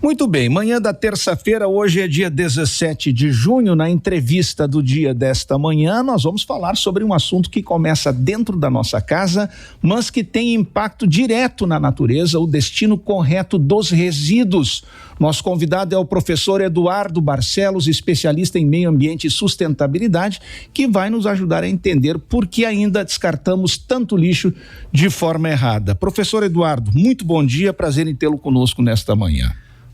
Muito bem, manhã da terça-feira, hoje é dia 17 de junho, na entrevista do dia desta manhã, nós vamos falar sobre um assunto que começa dentro da nossa casa, mas que tem impacto direto na natureza, o destino correto dos resíduos. Nosso convidado é o professor Eduardo Barcelos, especialista em meio ambiente e sustentabilidade, que vai nos ajudar a entender por que ainda descartamos tanto lixo de forma errada. Professor Eduardo, muito bom dia, prazer em tê-lo conosco nesta manhã.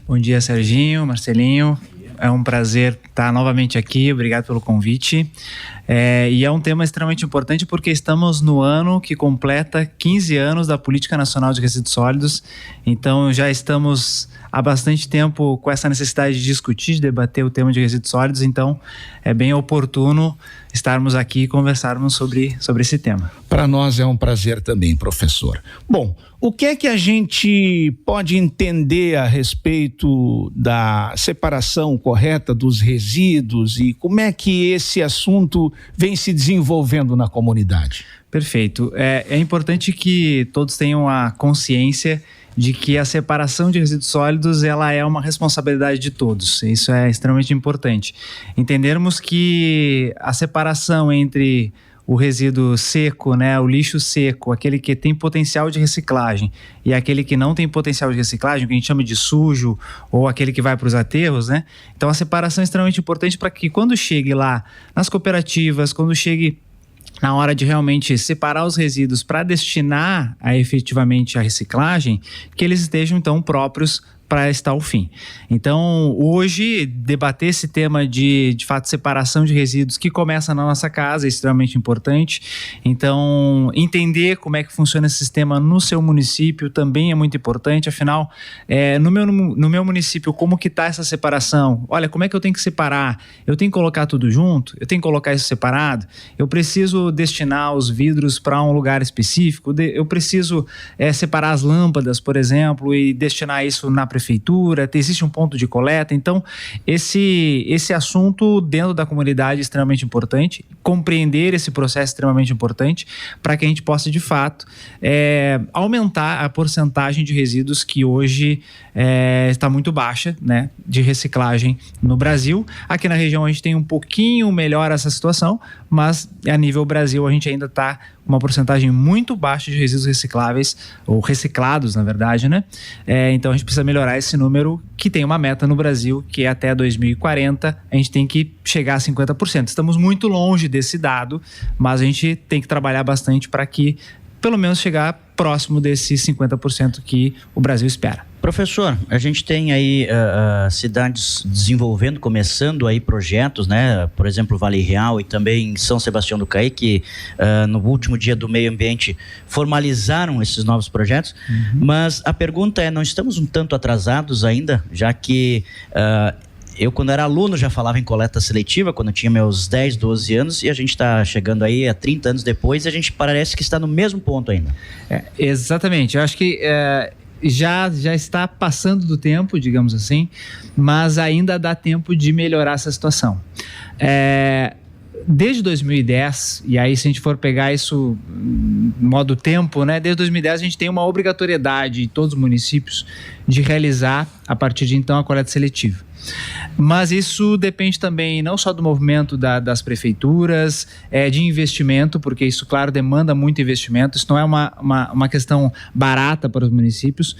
Bom dia, Serginho, Marcelinho. É um prazer estar novamente aqui, obrigado pelo convite. E é um tema extremamente importante porque estamos no ano que completa 15 anos da Política Nacional de Resíduos Sólidos, então já estamos há bastante tempo com essa necessidade de discutir, de debater o tema de resíduos sólidos, então é bem oportuno estarmos aqui e conversarmos sobre esse tema. Para nós é um prazer também, professor. Bom, o que é que a gente pode entender a respeito da separação correta dos resíduos e como é que esse assunto vem se desenvolvendo na comunidade? Perfeito. É importante que todos tenham a consciência de que a separação de resíduos sólidos ela é uma responsabilidade de todos. Isso é extremamente importante. Entendermos que a separação entre o resíduo seco, né, o lixo seco, aquele que tem potencial de reciclagem e aquele que não tem potencial de reciclagem, que a gente chama de sujo, ou aquele que vai para os aterros, né? Então a separação é extremamente importante para que quando chegue lá nas cooperativas, quando chegue na hora de realmente separar os resíduos para destinar efetivamente a reciclagem, que eles estejam então próprios para estar ao fim. Então, hoje, debater esse tema de fato, separação de resíduos que começa na nossa casa é extremamente importante. Então, entender como é que funciona esse sistema no seu município também é muito importante. Afinal, no meu município, como que está essa separação? Olha, como é que eu tenho que separar? Eu tenho que colocar tudo junto? Eu tenho que colocar isso separado? Eu preciso destinar os vidros para um lugar específico? Eu preciso separar as lâmpadas, por exemplo, e destinar isso na prefeitura? Existe um ponto de coleta? Então, esse assunto dentro da comunidade é extremamente importante, compreender esse processo é extremamente importante para que a gente possa, de fato, aumentar a porcentagem de resíduos que hoje está muito baixa, né, de reciclagem no Brasil. Aqui na região a gente tem um pouquinho melhor essa situação, mas a nível Brasil a gente ainda está com uma porcentagem muito baixa de resíduos recicláveis, ou reciclados, na verdade, né? Então a gente precisa melhorar esse número, que tem uma meta no Brasil, que é até 2040, a gente tem que chegar a 50%. Estamos muito longe desse dado, mas a gente tem que trabalhar bastante para que, pelo menos, chegar próximo desses 50% que o Brasil espera. Professor, a gente tem aí cidades desenvolvendo, começando aí projetos, né? Por exemplo, Vale Real e também São Sebastião do Caí, que no último dia do meio ambiente formalizaram esses novos projetos. Mas a pergunta é, não estamos um tanto atrasados ainda, já que eu, quando era aluno, já falava em coleta seletiva, quando eu tinha meus 10, 12 anos, e a gente está chegando aí a 30 anos depois, e a gente parece que está no mesmo ponto ainda. Exatamente, eu acho que já está passando do tempo, digamos assim, mas ainda dá tempo de melhorar essa situação. Desde 2010, e aí se a gente for pegar isso modo tempo, né? Desde 2010 a gente tem uma obrigatoriedade em todos os municípios de realizar, a partir de então, a coleta seletiva. Mas isso depende também não só do movimento das prefeituras, de investimento, porque isso, claro, demanda muito investimento, isso não é uma questão barata para os municípios,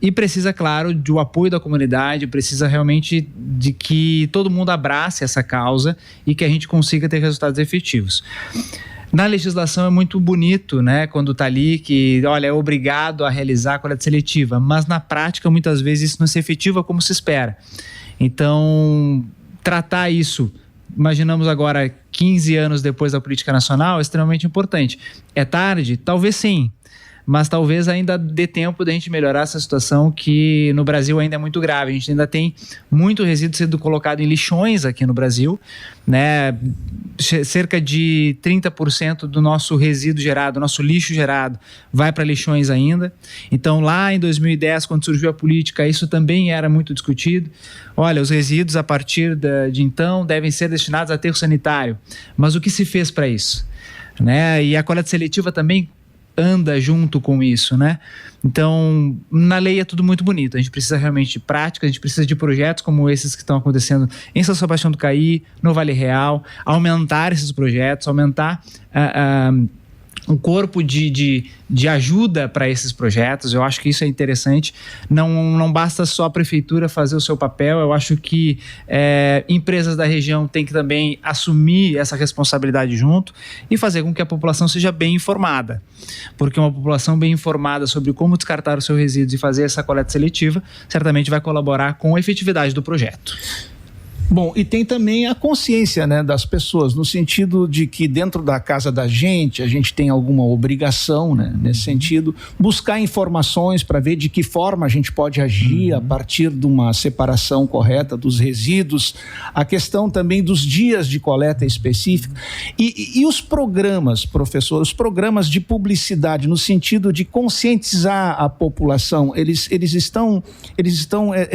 e precisa, claro, do apoio da comunidade, precisa realmente de que todo mundo abrace essa causa e que a gente consiga ter resultados efetivos. Na legislação é muito bonito, né, quando está ali que, olha, é obrigado a realizar a coleta seletiva, mas na prática muitas vezes isso não se efetiva como se espera. Então, tratar isso, imaginamos agora 15 anos depois da política nacional, é extremamente importante. É tarde? Talvez sim. Mas talvez ainda dê tempo da gente melhorar essa situação que no Brasil ainda é muito grave. A gente ainda tem muito resíduo sendo colocado em lixões aqui no Brasil, né? Cerca de 30% do nosso resíduo gerado, nosso lixo gerado, vai para lixões ainda. Então, lá em 2010, quando surgiu a política, isso também era muito discutido. Olha, os resíduos, a partir de então, devem ser destinados a aterro sanitário. Mas o que se fez para isso? Né? E a coleta seletiva também anda junto com isso, né? Então, na lei é tudo muito bonito. A gente precisa realmente de prática, a gente precisa de projetos como esses que estão acontecendo em São Sebastião do Caí, no Vale Real, aumentar esses projetos, aumentar um corpo de ajuda para esses projetos. Eu acho que isso é interessante. Não basta só a prefeitura fazer o seu papel. Eu acho que empresas da região têm que também assumir essa responsabilidade junto e fazer com que a população seja bem informada, porque uma população bem informada sobre como descartar os seus resíduos e fazer essa coleta seletiva certamente vai colaborar com a efetividade do projeto. Bom, e tem também a consciência, né, das pessoas, no sentido de que dentro da casa da gente, a gente tem alguma obrigação, né, nesse sentido, buscar informações para ver de que forma a gente pode agir a partir de uma separação correta dos resíduos, a questão também dos dias de coleta específica e os programas, professor, os programas de publicidade, no sentido de conscientizar a população, eles estão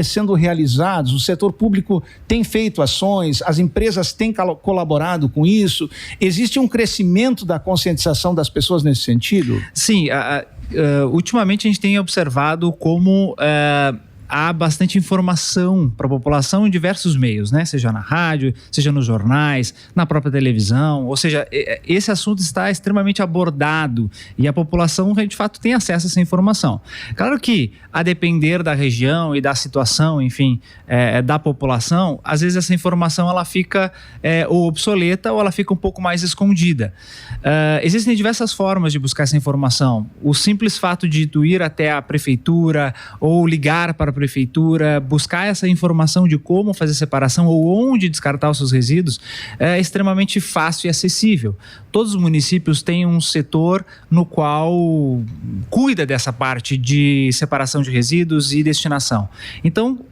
sendo realizados, o setor público tem feito ações, as empresas têm colaborado com isso? Existe um crescimento da conscientização das pessoas nesse sentido? Sim, ultimamente a gente tem observado como há bastante informação para a população em diversos meios, né? Seja na rádio, seja nos jornais, na própria televisão, ou seja, esse assunto está extremamente abordado e a população de fato tem acesso a essa informação. Claro que, a depender da região e da situação, enfim, da população, às vezes essa informação ela fica ou obsoleta ou ela fica um pouco mais escondida. Existem diversas formas de buscar essa informação. O simples fato de tu ir até a prefeitura ou ligar para a prefeitura, buscar essa informação de como fazer separação ou onde descartar os seus resíduos é extremamente fácil e acessível. Todos os municípios têm um setor no qual cuida dessa parte de separação de resíduos e destinação. Então,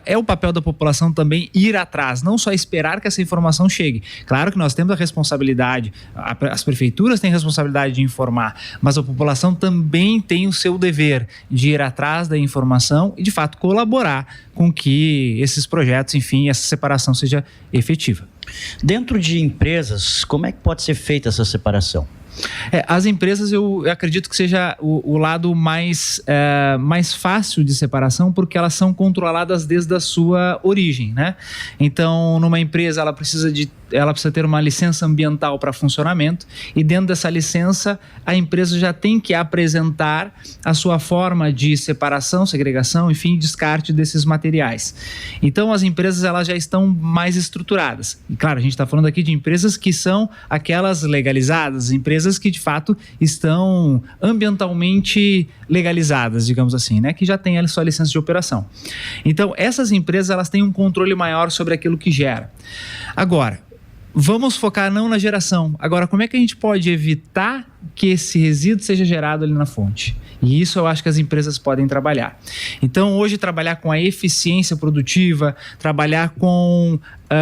é o papel da população também ir atrás, não só esperar que essa informação chegue. Claro que nós temos a responsabilidade, as prefeituras têm a responsabilidade de informar, mas a população também tem o seu dever de ir atrás da informação e, de fato, colaborar com que esses projetos, enfim, essa separação seja efetiva. Dentro de empresas, como é que pode ser feita essa separação? As empresas, eu acredito que seja o lado mais fácil de separação, porque elas são controladas desde a sua origem, né? Então, numa empresa, ela precisa ter uma licença ambiental para funcionamento e dentro dessa licença, a empresa já tem que apresentar a sua forma de separação, segregação, enfim, descarte desses materiais. Então, as empresas elas já estão mais estruturadas. E, claro, a gente está falando aqui de empresas que são aquelas legalizadas, empresas que de fato estão ambientalmente legalizadas, digamos assim, né? Que já têm a sua licença de operação. Então, essas empresas elas têm um controle maior sobre aquilo que gera. Agora, vamos focar não na geração. Agora, como é que a gente pode evitar que esse resíduo seja gerado ali na fonte? E isso eu acho que as empresas podem trabalhar. Então, hoje, trabalhar com a eficiência produtiva, trabalhar com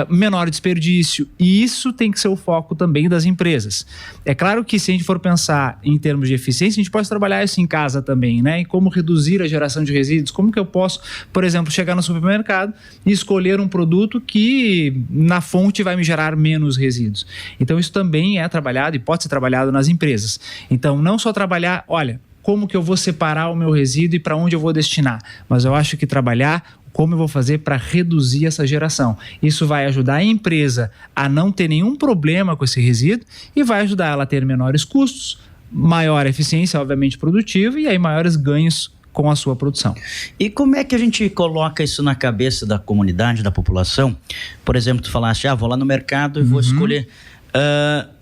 menor desperdício, e isso tem que ser o foco também das empresas. É claro que se a gente for pensar em termos de eficiência, a gente pode trabalhar isso em casa também, né? E como reduzir a geração de resíduos, como que eu posso, por exemplo, chegar no supermercado e escolher um produto que na fonte vai me gerar menos resíduos. Então, isso também é trabalhado e pode ser trabalhado nas empresas. Então, não só trabalhar, olha, como que eu vou separar o meu resíduo e para onde eu vou destinar, mas eu acho que trabalhar como eu vou fazer para reduzir essa geração. Isso vai ajudar a empresa a não ter nenhum problema com esse resíduo e vai ajudar ela a ter menores custos, maior eficiência, obviamente, produtiva, e aí maiores ganhos com a sua produção. E como é que a gente coloca isso na cabeça da comunidade, da população? Por exemplo, tu falaste, vou lá no mercado e vou escolher...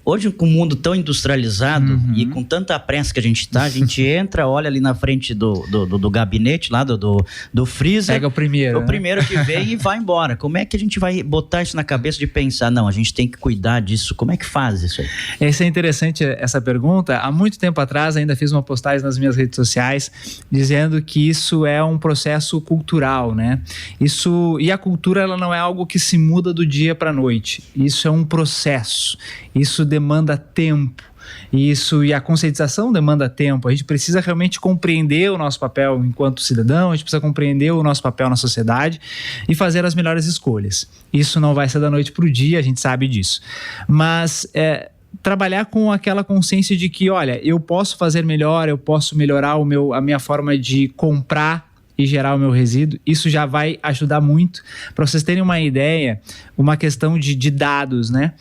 Hoje, com o mundo tão industrializado e com tanta pressa que a gente entra, olha ali na frente do gabinete, lá do freezer. Pega o primeiro. O primeiro que vem e vai embora. Como é que a gente vai botar isso na cabeça de pensar, não, a gente tem que cuidar disso? Como é que faz isso aí? Essa é interessante, essa pergunta. Há muito tempo atrás, ainda fiz uma postagem nas minhas redes sociais, dizendo que isso é um processo cultural, né? E a cultura, ela não é algo que se muda do dia para a noite. Isso é um processo. Isso demanda tempo. E a conscientização demanda tempo. A gente precisa realmente compreender o nosso papel enquanto cidadão, a gente precisa compreender o nosso papel na sociedade e fazer as melhores escolhas. Isso não vai ser da noite para o dia, a gente sabe disso. Mas trabalhar com aquela consciência de que, olha, eu posso fazer melhor, eu posso melhorar a minha forma de comprar e gerar o meu resíduo. Isso já vai ajudar muito. Para vocês terem uma ideia, uma questão de dados, né?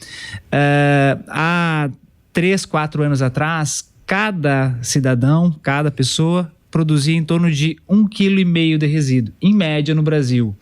Há 3, 4 anos atrás, cada cidadão, cada pessoa produzia em torno de 1,5 kg de resíduo, em média no Brasil.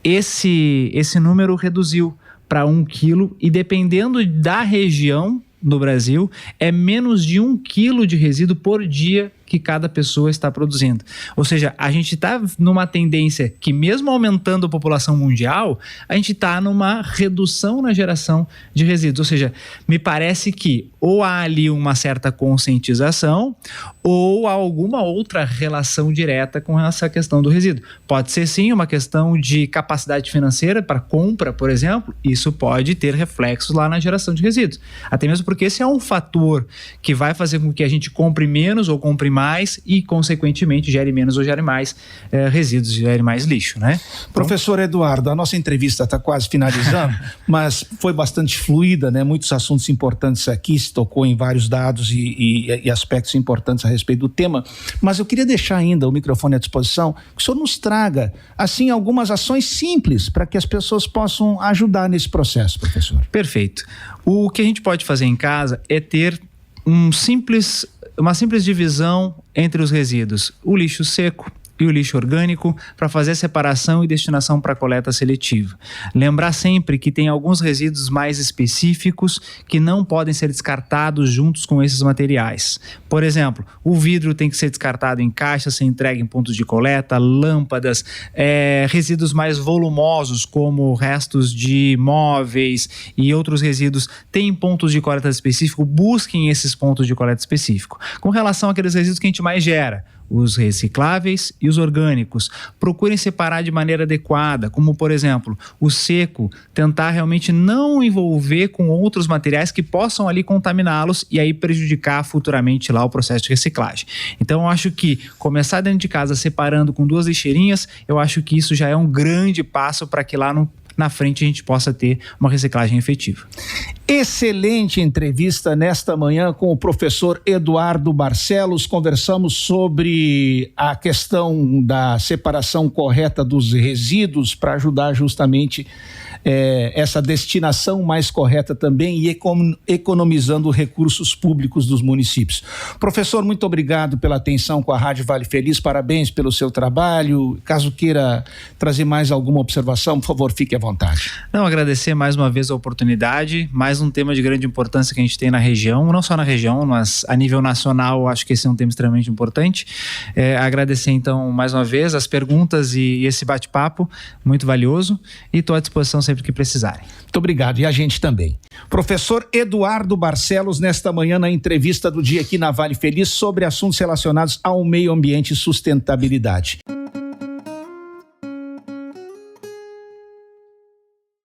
Esse número reduziu para 1 kg e, dependendo da região no Brasil, é menos de 1 kg de resíduo por dia que cada pessoa está produzindo. Ou seja, a gente está numa tendência que, mesmo aumentando a população mundial, a gente está numa redução na geração de resíduos. Ou seja, me parece que ou há ali uma certa conscientização ou há alguma outra relação direta com essa questão do resíduo. Pode ser, sim, uma questão de capacidade financeira para compra, por exemplo. Isso pode ter reflexos lá na geração de resíduos. Até mesmo porque esse é um fator que vai fazer com que a gente compre menos ou compre mais e, consequentemente, gere menos ou gere mais resíduos, gere mais lixo, né? Professor Eduardo, a nossa entrevista está quase finalizando, mas foi bastante fluida, né? Muitos assuntos importantes aqui, se tocou em vários dados e aspectos importantes a respeito do tema, mas eu queria deixar ainda o microfone à disposição, que o senhor nos traga, assim, algumas ações simples para que as pessoas possam ajudar nesse processo, professor. Perfeito. O que a gente pode fazer em casa é ter uma simples divisão entre os resíduos, o lixo seco e o lixo orgânico, para fazer a separação e destinação para coleta seletiva. Lembrar sempre que tem alguns resíduos mais específicos que não podem ser descartados juntos com esses materiais. Por exemplo, o vidro tem que ser descartado em caixas, ser entregue em pontos de coleta, lâmpadas, resíduos mais volumosos, como restos de móveis e outros resíduos, tem pontos de coleta específico, busquem esses pontos de coleta específico. Com relação àqueles resíduos que a gente mais gera, os recicláveis e os orgânicos, procurem separar de maneira adequada, como, por exemplo, o seco, tentar realmente não envolver com outros materiais que possam ali contaminá-los e aí prejudicar futuramente lá o processo de reciclagem. Então, eu acho que começar dentro de casa separando com 2 lixeirinhas, eu acho que isso já é um grande passo para que lá na frente a gente possa ter uma reciclagem efetiva. Excelente entrevista nesta manhã com o professor Eduardo Barcelos. Conversamos sobre a questão da separação correta dos resíduos para ajudar justamente essa destinação mais correta também e economizando recursos públicos dos municípios. Professor, muito obrigado pela atenção com a Rádio Vale Feliz, parabéns pelo seu trabalho. Caso queira trazer mais alguma observação, por favor, fique à vontade. Não, agradecer mais uma vez a oportunidade, mais um tema de grande importância que a gente tem na região, não só na região, mas a nível nacional, acho que esse é um tema extremamente importante. Agradecer então mais uma vez as perguntas e esse bate-papo muito valioso e estou à disposição sempre que precisarem. Muito obrigado, e a gente também. Professor Eduardo Barcelos, nesta manhã na entrevista do dia aqui na Vale Feliz sobre assuntos relacionados ao meio ambiente e sustentabilidade.